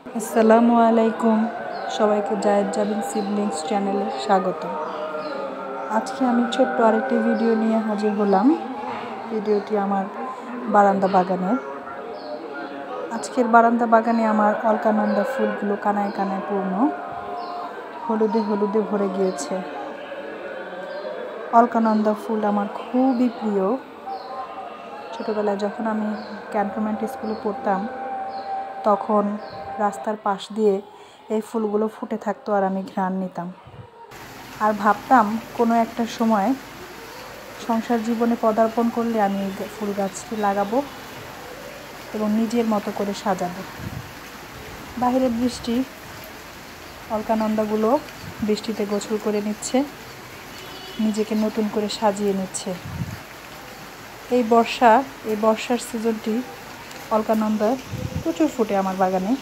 আসসালামু আলাইকুম, সবাইকে জায়েদ জাবিন সিবলিংস চ্যানেলে স্বাগত। আজকে আমি ছোট্ট আরেকটি ভিডিও নিয়ে হাজির হলাম। ভিডিওটি আমার বারান্দা বাগানের। আজকের বারান্দা বাগানে আমার অলকানন্দা ফুলগুলো কানায় কানায় পূর্ণ, হলুদে হলুদে ভরে গিয়েছে। অলকানন্দা ফুল আমার খুবই প্রিয়। ছোটোবেলায় যখন আমি ক্যান্টনমেন্ট স্কুলে পড়তাম, তখন রাস্তার পাশ দিয়ে এই ফুলগুলো ফুটে থাকতো আর আমি ঘ্রাণ নিতাম আর ভাবতাম কোনো একটা সময় সংসার জীবনে পদার্পণ করলে আমি এই ফুল গাছটি লাগাবো এবং নিজের মতো করে সাজাবো। বাইরের বৃষ্টি, অলকানন্দাগুলো বৃষ্টিতে গোসল করে নিচ্ছে, নিজেকে নতুন করে সাজিয়ে নিচ্ছে। এই বর্ষার সিজনটি অলকানন্দা প্রচুর ফুটে আমার বাগানে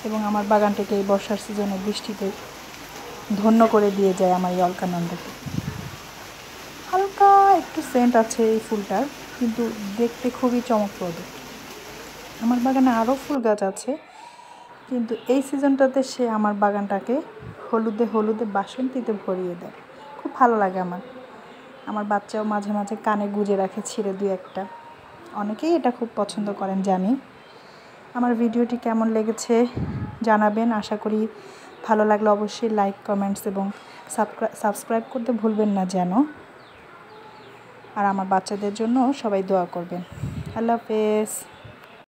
এবং আমার বাগানটাকে এই বর্ষার সিজনে বৃষ্টিতে ধন্য করে দিয়ে যায় আমার এই অলকানন্দাকে। হালকা একটু সেন্ট আছে এই ফুলটার, কিন্তু দেখতে খুবই চমকপ্রদ। আমার বাগানে আরও ফুল গাছ আছে, কিন্তু এই সিজনটাতে সে আমার বাগানটাকে হলুদে হলুদে বাসন্তীতে ভরিয়ে দেয়। খুব ভালো লাগে আমার বাচ্চাও মাঝে মাঝে কানে গুজে রাখে ছিঁড়ে দুই একটা। অনেকেই এটা খুব পছন্দ করেন জানি। আমার ভিডিওটি কেমন লেগেছে জানাবেন। আশা করি ভালো লাগলে অবশ্যই লাইক, কমেন্টস এবং সাবস্ক্রাইব করতে ভুলবেন না যেন। আর আমার বাচ্চাদের জন্য সবাই দোয়া করবেন। আল্লাহ হাফেজ।